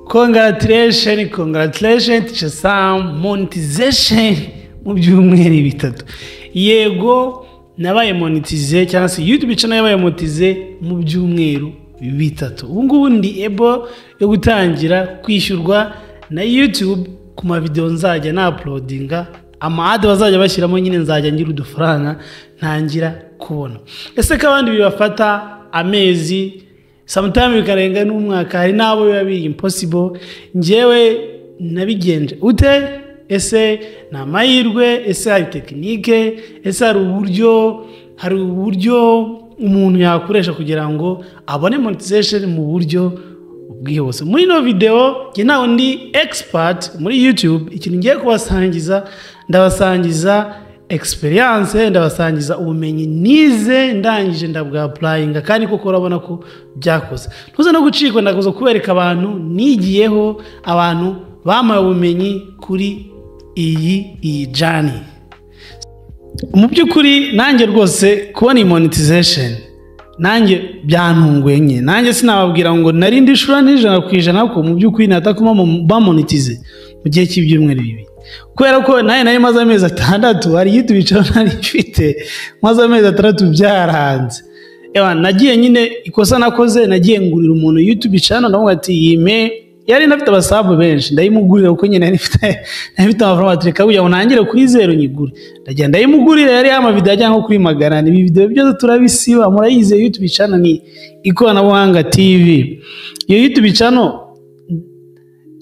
Congratulations Teacher Sam, monetization mu byumweru bitatu. Yego nabaye monetize cyangwa se YouTube channel yabaye monetize mu byumweru bitatu. Ubu ngubu ndi able yo gutangira kwishyurwa na YouTube ku ma video nzajya na uploadinga, ama-ad bazajya bashyiramo nyine nzajya ngira udufaranga ntangira kubona. Ese kabandi bibafata amezi, sometimes bikarenga n'umwaka, hari nabo biba biri impossible. Njewe nabigenje ute? Ese na mahirwe, ese hari tekinike, ese hari uburyo umuntu yakoresha kugira ngo abone monetization mu buryo bwihuse. Muri no video nge naho ndi expert muri YouTube, ikintu ngiye kubasangiza, ndabasangiza experience, ndabasangiza ubumenyi nize ndangije ndabwa applying kandi koko urabona ko byakoze. Ntuze no gucikwa, ndakoze kubereka abantu nigiyeho, abantu bamaye ubumenyi kuri iyi journey. Mu byukuri nanjye rwose kubona monetization nanjye byantunguye nye. Nanjye sinababwira ngo nari ndishura n'ijana ku ijana ko mu byukuri natakuma ba monetize mu gihe cy'ibyumweru bibiri. Kubera ko nari maze amezi 6 hari YouTube channel nari ifite, maze amezi 3 byaranze. Nagiye nyine ikosa nakoze, nagiye ngurira umuntu YouTube channel ndavuga ati yime, yari nafite abasabu benshi ndayimugurira uko nyine nafite amafaranga atreka kugira ngo nangire kuri 0 nyigure. Ndagenda ndayimugurira, yari ama video ajya nko kuri 100. Ibi video byose turabisiba, murayize YouTube channel ni Ikoranabuhanga TV. Iyo YouTube channel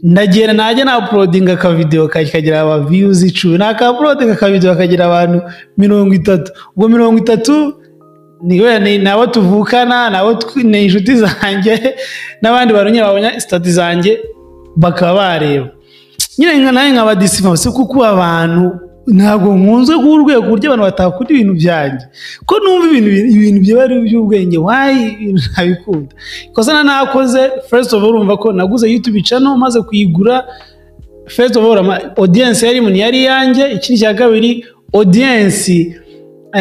ndagera najya na uploadinga ka video kagira aba views 10, naka uploadinga ka video kagira abantu 30. Ubwo 30 ni nabo tuvukana, nabo ni inshuti zanjye n'abandi barunya babonye stat zanjye bakaba bareba. Nyine naye nkabadisifa se kuko abantu ntago nkunze kurwego kurya abantu batakunda ibintu byanjye, ko numva ibintu by'abari by'ubwenge why ntabikunda. Kosa nakoze, first of all urumva ko naguze YouTube channel, maze kuyigura first of all audience yari mun yari yanjye. Ikindi cya kabiri audience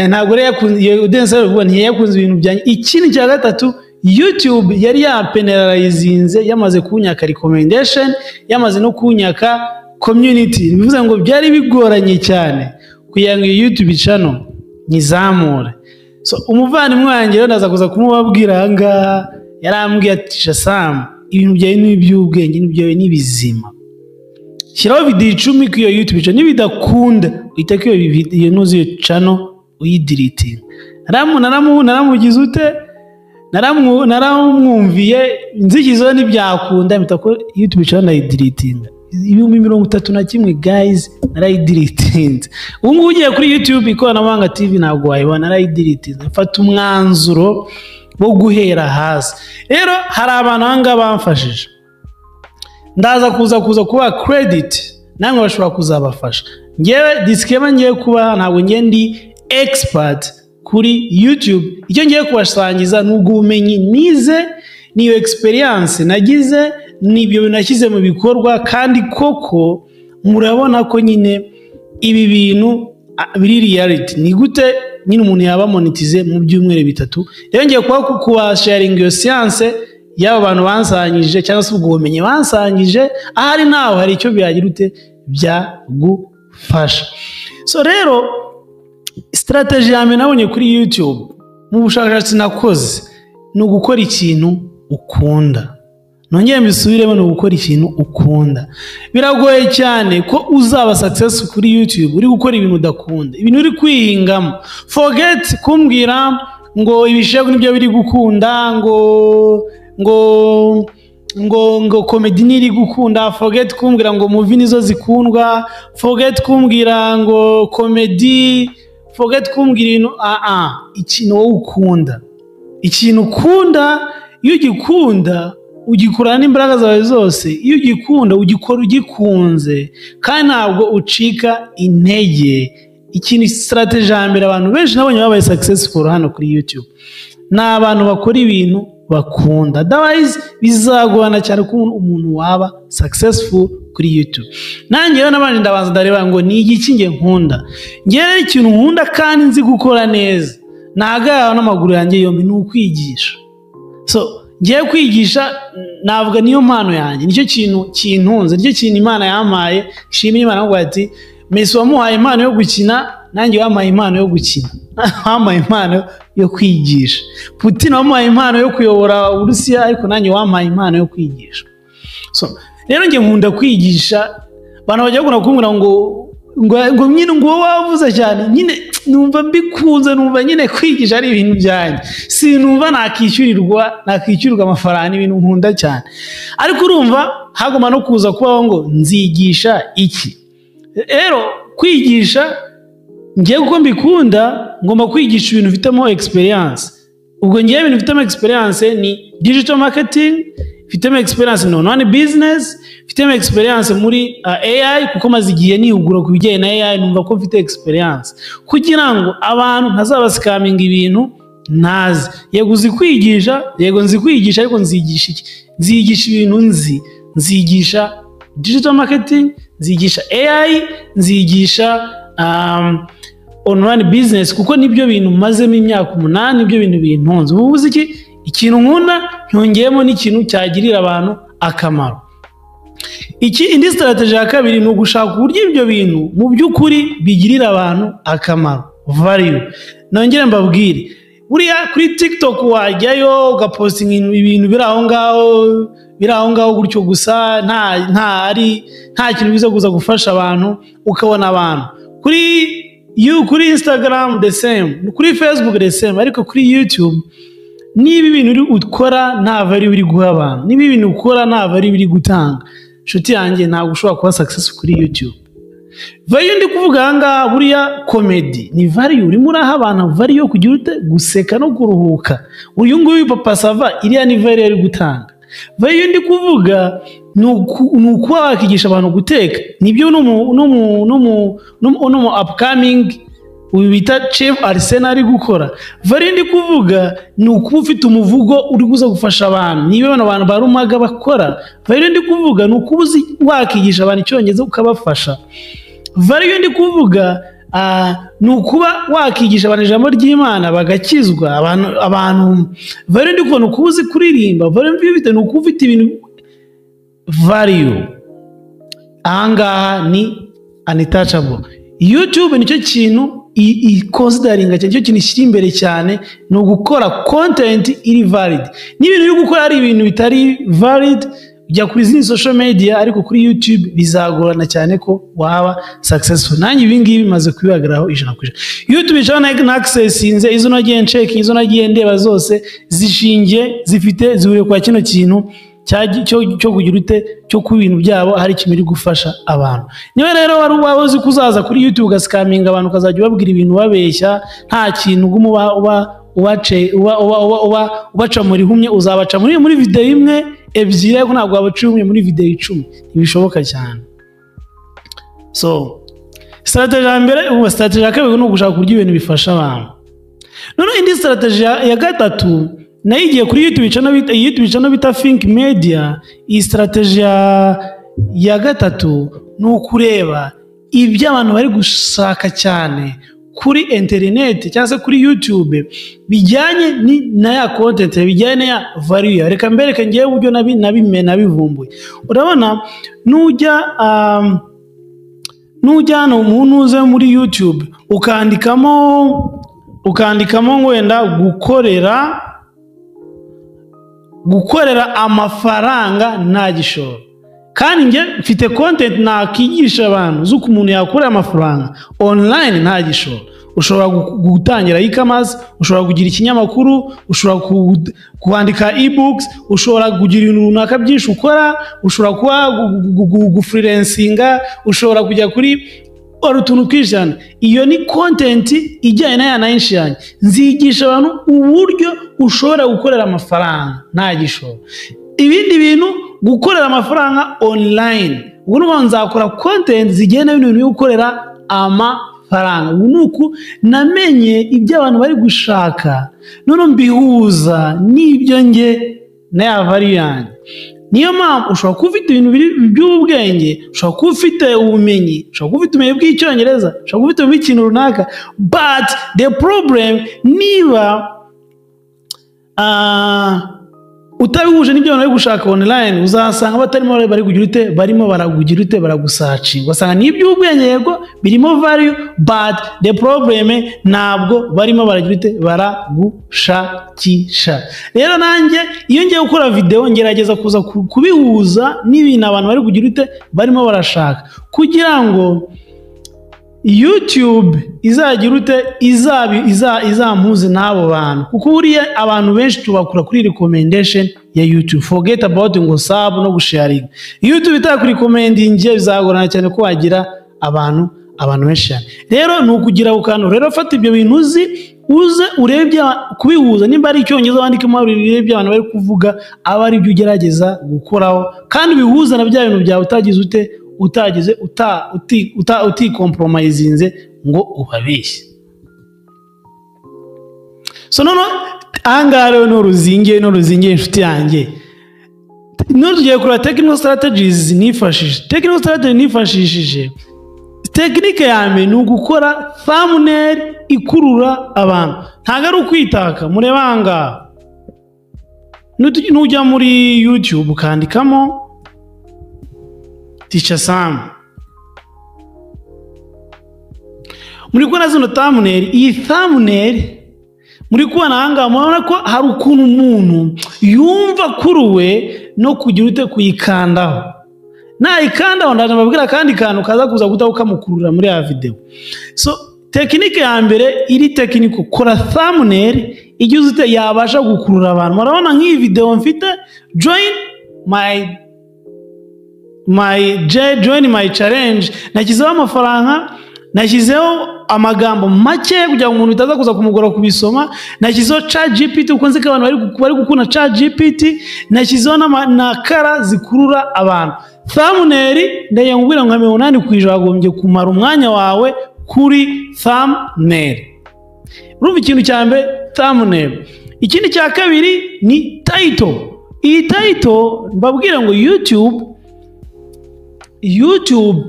ntago rero yakunze audience yabo ntiyakunze ibintu byanjye. Ikindi cya gatatu YouTube yari yapenalizinze, yamaze kunyaka recommendation, yamaze no kunyaka community. Bivuze ngo byari bigoranye cyane kugira ngo YouTube channel nyizamure. So umuvandimwe wanjye rero ndaza kuza kumubabwira anga, yarambwiye ati Teacher Sam, ibintu byawe n'iby'ubwenge n'ibyawe n'ibizima, shyiraho video 10 ku YouTube channel, nibidakunda uhita ko iyo video nuzuye channel uyideleting. Naramugize ute? Naramwumviye, nzikizo n'ibyakunda mpita ko YouTube channel ayideleting. 31 guys narayideleting. Ubu ngubu ugiye kuri YouTube Ikoranabuhanga TV ntabwo wayibona, narayideleting. Mfata umwanzuro wo guhera hasi. Rero hari abantu anga bamfashije, ndaza kuza kuba credit, namwe bashobora kuzabafasha. Ngewe disclaimer ngiye kuba ntabwo ngiye ndi expert kuri YouTube. Icyo ngiye kubasangiza n'ubwo ubumenyi nize, niyo experience nagize, nibyo binashyize mu bikorwa, kandi koko murabona ko nyine ibi bintu biri reality. Ni gute nyine umuntu yaba monetize mu byumweru bitatu. Rero ngiye kuba sharing iyo science y'aba bantu bansangije cyangwa se ubwo bumenyi bansangije, ahari naho hari icyo byagira ute byagufasha. So rero strategy yame nabonye kuri YouTube mu bushakashatsi nakoze no gukora ikintu ukunda. Nongeye mbisubiremo, no gukora ikintu ukunda. Biragoye cyane ko uzaba success kuri YouTube uri gukora ibintu udakunda, ibintu uri kwihingamo. Forget kumbwira ngo ibishego nibyo biri gukunda, ngo comedy niri gukunda. Forget kumbwira ngo movie nizo zikundwa. Forget kumbwira ngo comedy. Forget kumbwira ibintu ikintu wowe ukunda. Ikintu ukunda, iyo ugikunda ugikorana n'imbaraga zawe zose. Iyo ugikunda ugikora ugikunze kandi ntabwo ucika intege. Ikintu strategy mbere abantu benshi nabonye babaye successful hano kuri YouTube ni abantu bakora ibintu bakunda. Otherwise bizagorana cyane ko umuntu waba successful kuri YouTube. Nanjye rero nabanje ndabanza ndareba ngo ni iki nge nkunda. Ngewe ikintu nkunda kandi nzi gukora neza, nagaho n'amaguru yanjye yombi ni ukwigisha. So ngiye kwigisha navuga niyo mpano yanjye, nicyo kintu kintunze, nicyo kintu Imana yampaye. Shimira Imana ngo ati Messi wamuhaye impano yo gukina, nanjye wampaye impano yo gukina. Wampaye impano yo kwigisha. Putin wamuhaye impano yo kuyobora Urusiya, ariko nanjye wampaye impano yo kwigisha. So rero ngiye nkunda kwigisha. Abantu bajya kumbwira ngo nyine ngo wavuze cyane, nyine numva mbikunze, numva nyine kwigisha ari ibintu byanjye, sinumva nakishyurirwa amafaranga, ibintu nkunda cyane. Ariko urumva hagoma no kuza kubaho ngo nzigisha iki. Rero kwigisha ngiye kuko mbikunda, ngomba kwigisha ibintu bifitemo experience. Ubwo ngiye ibintu bifitemo experience ni digital marketing, bifitemo experience no online business, bifitemo experience muri AI, kuko maze igihe nihugura ku bijyanye na AI, numva ko mfite experience kugira ngo abantu ntazabasikaminga ibintu ntazi. Yego uzi kwigisha, yego nzi kwigisha, ariko nzigisha iki? Nzigisha ibintu nzigisha digital marketing, nzigisha AI, nzigisha online business, kuko nibyo bintu mazemo imyaka 8, nibyo bintu bintunze. Ubu uzi iki? Ikintu nkunda nyongeyemo n'ikintu cyagirira abantu akamaro. Indi strategy ya kabiri ni ugushaka uburyo ibyo bintu mu by'ukuri bigirira abantu akamaro, value. Nongere mbabwire, buriya kuri TikTok wajyayo ugapostinga ibintu biri aho ngaho gutyo gusa, nta kintu biza kuza gufasha abantu, ukabona abantu kuri Instagram the same, kuri Facebook the same, ariko kuri YouTube niba ibintu ukora nta value biri guha abantu, niba ibintu ukora nta value biri gutanga, nshuti yanjye ntabwo ushobora kuba success kuri YouTube. Value ndi kuvuga hanga buriya comedy ni value, urimo uraha abantu value yo kugira ute guseka no kuruhuka. Uyu nguyu Papa Sava iriya ni value ari gutanga. Value ndi kuvuga nukuba wakigisha abantu guteka, nibyo no upcoming ubita Chef Arsene ari gukora. Value ndi kuvuga ni ukuba ufite umuvugo uri guza gufasha abantu, niba abantu barumaga bakora. Value ndi kuvuga ni ukuba wakigisha abantu icyongereza ukabafasha. Value ndi kuvuga ni ukuba wakigisha abantu ijambo ry'Imana bagakizwa abantu. Value ndi kuvuga ni ukuba uzi kuririmba. Value ndi ni ukuba ufite ibintu. Value ahangaha ni untouchable. YouTube nicyo kintu considering cyo kintu kiri imbere cyane, no gukora content iri valid. N'ibintu byo gukora ari ibintu bitari valid ujya kuri zindi social media, ariko kuri YouTube bizagorana cyane ko waba successful. Nanjye ibingibi bimaze kwibagaraho 100%. YouTube cyane na access inze izo nagiye check, izo nagiye ndeba zose zishingiye zihuriye kwa kino kintu cyo kugira ute cyo ku bintu byabo hari kimiri gufasha abantu. Niwe rero wari wabozi kuzaza kuri YouTube ugasikaminga abantu, ukazajya ubabwira ibintu babeshya, nta kintu ubaca muri humye, uzabaca muri video imwe ebyiri, ariko ntabwo wabaca humye muri video 10. Ntibishoboka cyane. So strategy ya mbere, strategy ya kabiri ni ugushaka uburyo ibintu bifasha abantu. None indi strategy ya gatatu nayigiye kuri YouTube channel bita Think Media. Iyi strategy ya gatatu ni ukureba ibyo abantu bari gushaka cyane kuri internet cyangwa se kuri YouTube bijyanye na ya content, bijyanye na ya value. Reka mbereke ngiye uburyo nabivumbuye. Urabona nujya no umuntu uze muri YouTube ukandikamo ngo wenda gukorera amafaranga nta gishoro, kandi nge mfite content nakigisha abantu zuko umuntu yakorera amafaranga online nta gishoro. Ushobora gutangira e-commerce, ushobora kugira ikinyamakuru, ushobora kwandika e-books, ushobora kugira ibintu runaka byinshi ukora, ushobora kuba gufreelancinga, ushobora kujya kuri utuntu twinshi. Iyo ni content ijyanye na yanayinshi yanjye. Nzigisha abantu uburyo ushobora gukorera amafaranga nta gishoro. Ibindi bintu gukorera amafaranga online, ubwo n'ubu nzakora content zigenda ibintu byo gukorera amafaranga. Nuko namenye ibyo abantu bari gushaka, none mbihuza n'ibyo nge na ya value yanjye. Niyo mpamvu ushobora kuba ufite ibintu by'ubwenge, ushobora kuba ufite ubumenyi, ushobora kuba ufite ubumenyi bw'icyongereza, ushobora kuba ufite ikintu runaka, but the problem niba utabihuje n'ibyo abantu bari gushaka online uzasanga batarimo bari kugira ute barimo baragugira ute baragusacinga ugasanga n'ibyo ubwenge yego birimo value but the problem ntabwo barimo baragira ute baragushakisha. Rero nanjye iyo ngiye gukora video ngerageza kuza kubihuza n'ibintu abantu bari kugira ute barimo barashaka kugira ngo YouTube izagira ute izampuze n'abo bantu kuko buriya abantu benshi tubakura kuri recommendation ya YouTube. Forget about ngo sub no gusharing. YouTube itakuri recommending bizagorana cyane ko wagira abantu benshi cyane. Rero ni ukugira ukano rero fata ibyo bintu uze urebye kubihuza nimba ari icyongereza wandikemo urebye abantu bari kuvuga aba ari byo ugerageza gukoraho kandi bihuza na bya bintu byawe utagize ute utagize compromisinze ngo ubabeshye. So nono angaro no ruzinge inshuti yanjye no tugiye kuri technical strategies nifashishije. Technical strategy nifashishije technique yame ni ugukora thumbnail ikurura abantu ntago ari ukwitaka murebanga nujya muri YouTube ukandikamo Teacher Sam muri kubona zino thumbnail iyi thumbnail muri kubona hanga mubona ko hari ukuntu umuntu yumva kuruwe no kugira ute kuyikandaho nayikandaho ndaje mbabwira kandi kantu kaza kuza guta ukamukurura muri ya video. So technique ya mbere iri technique kora thumbnail igize ute yabasha gukurura abantu. Murabona nk'iyi video mfite join my challenge nakizeho amafaranga nashyizeho amagambo make kugira ngo umuntu utaza kuza kumugora kubisoma nashyizeho ChatGPT uko nzi ko abantu bari gukunda ChatGPT nashyizeho na kara zikurura abantu. Thumbnail ndaye ngubira ngo 80% wagombye kumara umwanya wawe kuri thumbnail. Urumva ikintu cya mbere thumbnail. Ikindi cya kabiri ni title. Iyi title mbabwira ngo YouTube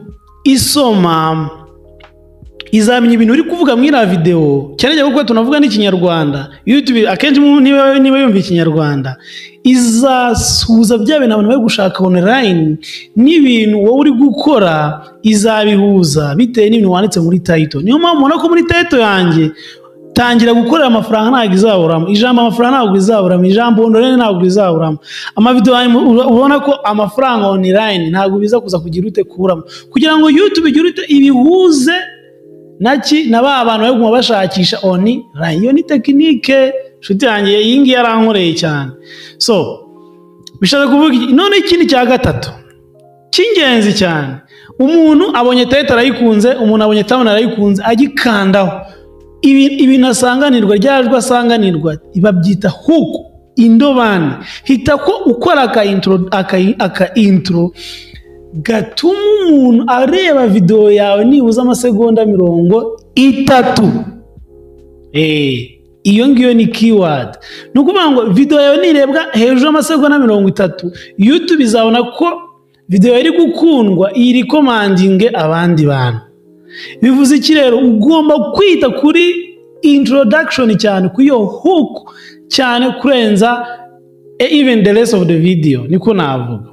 isoma izamenya ibintu uri kuvuga mwira video cyane cyane kuko tunavuga n'ikinyarwanda. YouTube akenshi niba yumva ikinyarwanda izasuza bya bintu abantu bari gushaka online n'ibintu wowe uri gukora izabihuza bitewe n'ibintu wanditse muri title. Niyo mpamvu mubona ko muri title yanjye tangira gukorera amafaranga ntabwo izaburamo ijambo amafaranga ntabwo izaburamo ijambo online ntabwo izaburamo amavideo ubona ko amafaranga online ntabwo biza kuza kugira ute kuramo kugira ngo YouTube igire ute ibihuze na ba abantu bari kumubashakisha online. Iyo ni technique shuti yanjye yingi yarankoreye cyane. So bishaka kuvuga none ikindi cya gatatu cy'ingenzi cyane umuntu abonye title arayikunze umuntu abonye thumbnail arayikunze agikandaho ibi nasanganirwa ryajwe asanganirwa ibabyita hook indobani hita ko ukora aka intro gatuma umuntu areba video yawe nibuza amasegonda 30. Iyo ngiyo ni keyword. Nukuvuga ngo video yawe nirebwa hejuru amasegonda 30 YouTube izabona ko video iri gukundwa iri recommending abandi bantu. Bivuze iki rero ugomba kwita kuri introduction cyane kuyo hook cyane kurenza even the rest of the video niko navuga.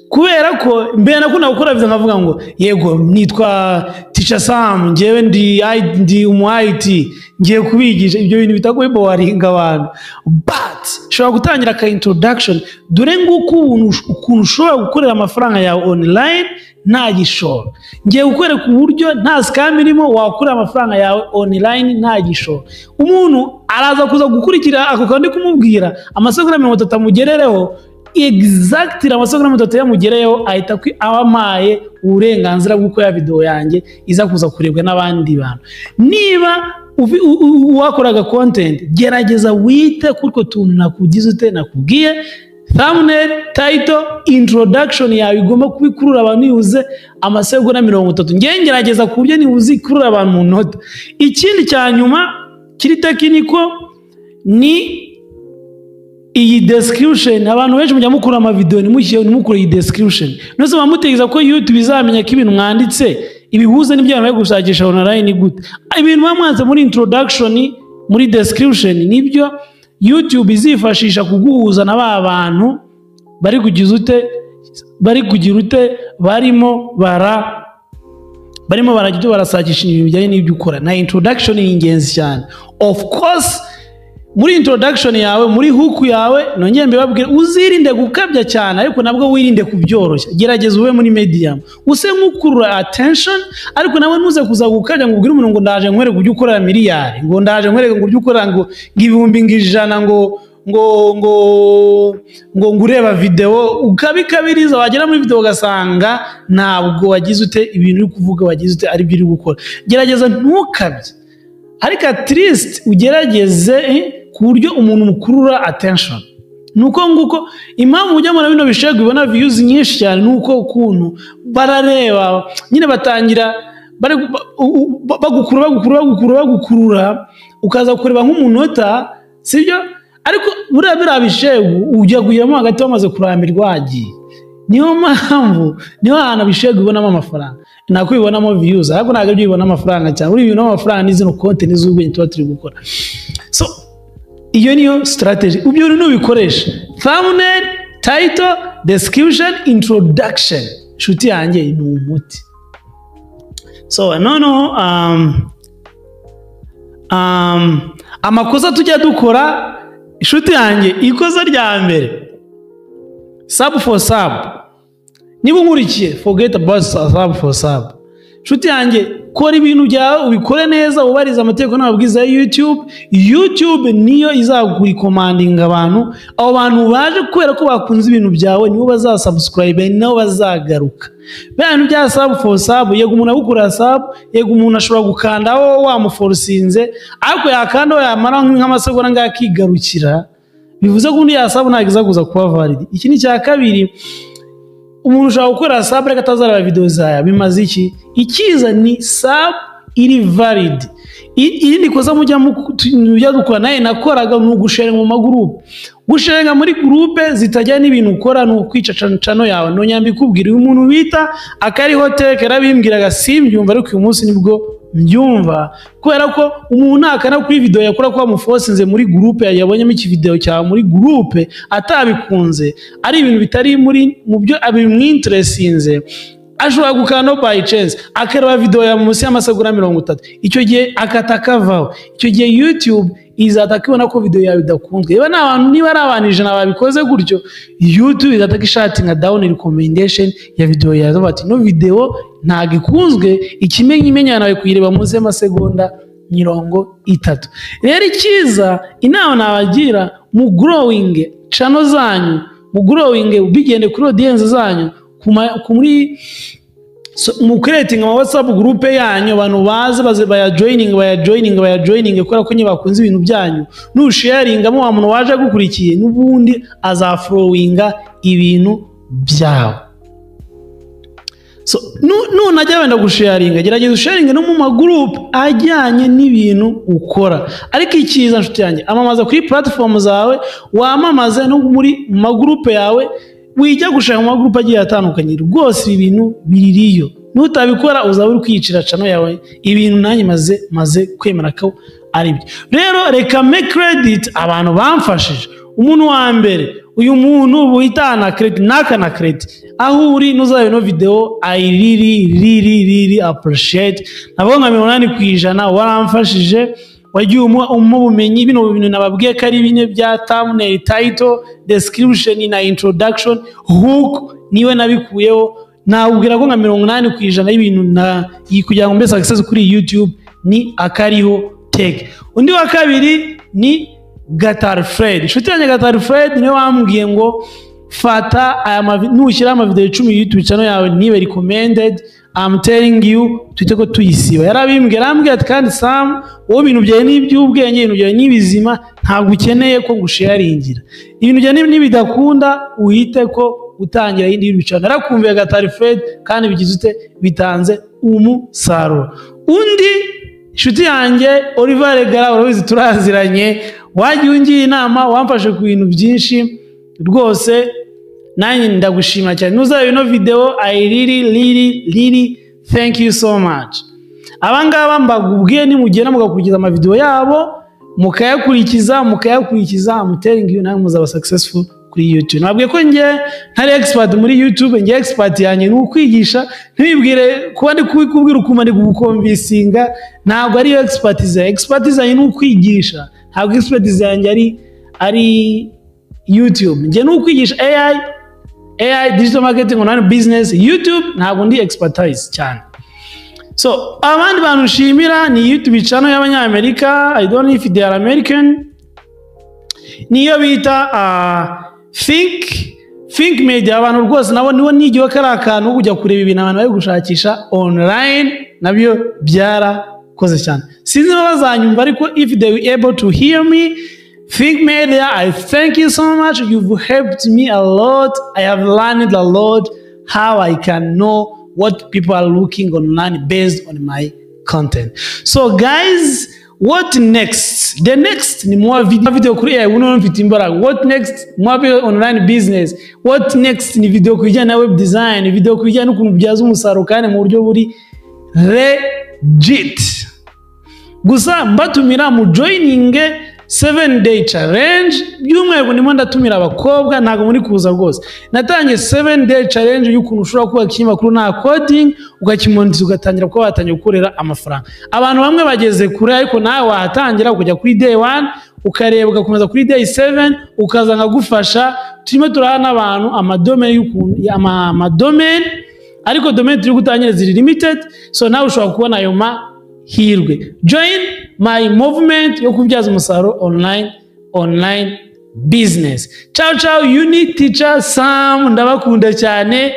Kubera ko mbere nakunda gukora video nkavuga ngo yego nitwa Teacher Sam ngewe ndi umu-IT ngiye kubigisha ibyo bintu bitagoye bowaringa abantu but shobora gutangira ka introduction dore nguko ukuntu ushobora gukorera amafaranga yawe online nta gishoro ngiye gukwereka uburyo nta scam irimo wakorera amafaranga yawe online nta gishoro. Umuntu araza kuza gukurikira ako kandi kumubwira amasegonda 30 amugerereho exactly amasegonda 30 yamugereyeho ahita abamaye uburenganzira bw'uko ya video yanjye iza kuza kurebwa n'abandi bantu. Niba wakoraga content gerageza wite kuriko tuntu nakugize ute nakubwiye thumbnail title introduction yawe igomba kubikurura abantu yuze amasegonda 30 ngerageza ku buryo nibuzi kurura abantu mu nota. Ikindi cya nyuma kiri tekiniko ni iyi description. Abantu benshi mujya mukura ama video nimukure iyi description nose bamutegeza ko YouTube izamenya ko ibintu mwanditse ibihuze n'ibyo bari gushakisha online gute. Ibintu bamwanze muri introduction muri description nibyo YouTube izifashisha kuguhuza na ba bantu bari kugira ute barimo barajya barasakisha ibintu bijyanye n'ibyo ukora. Na introduction ni ingenzi cyane. Of course muri introduction yawe, muri hook yawe, nongeye mbibabwire uzirinde gukabya cyane, ariko nabwo wirinde kubyoroshya. Gerageza ube muri medium, use nkukurura attention, ariko nawe ntuze kuza gukabya ngo ubwire umuntu ngo ndaje nkwereke ujye ukora miliyari, ngo ndaje nkwereke ngo ujye ukora ngo ibihumbi ngijana, ngo ngureba video ukabikabiriza, wagera muri video ugasanga ntabwo wagize ute ibintu uri kuvuga, wagize ute ari byo uri gukora. Gerageza ntukabye, ariko at least ugerageze ku buryo umuntu mukurura attention. Nuko nguko impamvu ujya muri bino bishego ibona views nyinshi cyane, nuko ukuntu barareba nyine batangira bagukurura ukaza kureba nk'umunota, sibyo? Ariko buriya bishego ujya kuyamo hagati wamaze kurambirwa agiye. Niyo mpamvu niho hana bishego ibonamo amafaranga, nako ibonamo views, ariko ntabwo ibyo ibona amafaranga cyane. Uri ibintu amafaranga n'izino content z'ubwenge tuba turi gukora. So iyo niyo strategy, ubyo nubikoresha thumbnail, title, description, introduction, shuti yanjye ni umuti. So amakosa tujya dukora, shuti yanjye, ikosa rya mbere, sub for sub. Niba nkurikiye, forget about sub for sub. Shuti yanjye, kora ibintu byawe ubikore neza, ubariza amategeko n'amabwiriza ya YouTube niyo izagurikomandinga abantu. Abo bantu baje kubera ko bakunze ibintu byawe nibo bazasubscribe, nabo bazagaruka. Bantu bya sub for sub, yego umuntu agukora sub, yego umuntu ashobora gukandaho wamuforcinze, ariko yakandaho yamara nk'amasegonda ngakigarukira, bivuze ko undi ya sub ntagiza kuza kuba valid. Iki ni cya kabiri, umuntu ushobora gukora sub ariko atazareba video zawe, bimaze iki? Ikiza ni sub iri valid. Irindi kosa mujya dukora naye nakoraga ni ugusharinga mu magroup. Gusharinga muri groupe zitajya n'ibintu ukora ni ukwica channel yawe. No nyambikubwira uyu muntu bita Akari Hotel karabimbwiraga simbyumva, ariko uyu munsi nibwo mbyumva, kubera ko umuntu akana kuri video yakora kwa muforcinze muri groupe, yabonyemo iki video cyawe muri groupe atabikunze, ari ibintu bitari muri mu byo abimwinterestinze, ashobora gukanda by chance akareba video ya munsi y'amasegonda 30. Icyo gihe akatakavaho, icyo gihe YouTube izatakibona ko video yawe idakunzwe. Niba ari abantu ijana babikoze gutyo, YouTube izataka ishatinga down recommendation ya video yawe, bati no video ntago ikunzwe, ikimenyimenya nawe kuyireba munsi y'amasegonda 30. Rero ikiza inama nabagira, mu growing channel zanyu, mu growing ubigende kuri audience zanyu, muri mu creating ama WhatsApp group yanyu, abantu baze baya joining kubera ko nyibakunze ibintu byanyu, nusharingamo wa muntu waje gukurikiye n'ubundi azaflowinga ibintu byawe. So najya wenda gusharinga, gerageza usharinga no mu ma group ajyanye n'ibintu ukora. Ariko ikiza nshuti yanjye, amamaza kuri platform zawe, wamamaze no muri ma group yawe, wijya gushaka mu group agiye atandukanye. Rwose ibintu biririyo, nutabikora uzaba uri kwicira channel yawe. Ibintu nanjye maze kwemera ko ari byo. Rero reka make credit abantu bamfashije. Umuntu wa mbere, uyu muntu buhitana credit nakana credit, aho uri nuzayo no video, I really appreciate. Nabo nka 80% waramfashije, wagiye umubumenyi bino bintu nababwiye ko ari bine bya thumbnail, title, description na introduction, hook niwe nabikuyeho. Nawubwira ko nka 80% y'ibintu kugira ngo mbe success kuri YouTube ni Akariho Tech. Undi wa kabiri ni Gatari Fred. Inshuti yanjye Gatari Fred niwe wambwiye ngo fata aya nushyira ama video 10 YouTube channel yawe nibe recommended, I'm telling you tuteko tuyisiba. Yarabimbwira arambwira ati kandi Sam wowe ibintu byawe n'iby'ubwenge, ibintu byawe n'ibizima, ntabwo ukeneye ko ngusharingira. Ibintu byawe n'ibidakunda uhite ko utangira yindi y'ibicana. Narakumviye Gatari Fred kandi bigize ute bitanze umusaruro. Undi inshuti yanjye Oliver Regara, urabizi turaziranye, wagiye ungiye inama, wamfashe ku bintu byinshi rwose, nanjye ndagushima cyane. Nuzayo no video, I really thank you so much. Abangaba mbagubwiye nimugenda mugakurikiza ama video yabo, mukayakurikiza I'm telling you nawe muzaba successful kuri YouTube. Nabwiye ko nge ntari expert muri YouTube, nge expert yanjye ni ukwigisha, ntibibwire kuba ndi kubikubwira ukuma ndi kugukonvisinga, ntabwo ari expertise yanjye ni ukwigisha, ntabwo expertise yanjye ari YouTube. Nge ni ukwigisha AI digital marketing online business. YouTube ntabwo ndi expertise cyane. So abandi bantu ushimira ni YouTube channel y'Abanyamerika, I don't know if they are American, niyo bita Think Media. Abantu rwose nabo niwo nigiwe kari akantu kujya kureba ibintu abantu bari gushakisha online, nabyo byarakoze cyane. Sinzi bazanyumva ariko if they were able to hear me, Think Media, I thank you so much. You've helped me a lot. I have learned a lot how I can know what people are looking online based on my content. So guys, what next? The next ni more video kuri AI mfite imbaraga. What next? More online business. What next ni video kujyana na web design, video kujyana n'ukuntu byaza umusaruro kandi mu buryo buri legit. Gusa mbatumira mu joining 7-day challenge. By'umwihariko ndimo ndatumira abakobwa, ntago muri kuza rwose. Natangiye 7-day challenge y'ukuntu ushobora kuba ikinyamakuru na coding ugakimonetiza ugatangira kuba watangiye gukorera amafaranga. Abantu bamwe bageze kure ariko nawe watangira ukajya kuri day 1 ukareba ugakomeza kuri day 7 ukazanga gufasha. Turimo turahana abantu amadomain y'ukuntu amadomain, ariko domain turi gutangira ziri limited, so nawe ushobora kubona ayo hirwe. Join my movement yo kubyaza umusaruro online business. Ciao Unique Teacher Sam, ndabakunda cyane.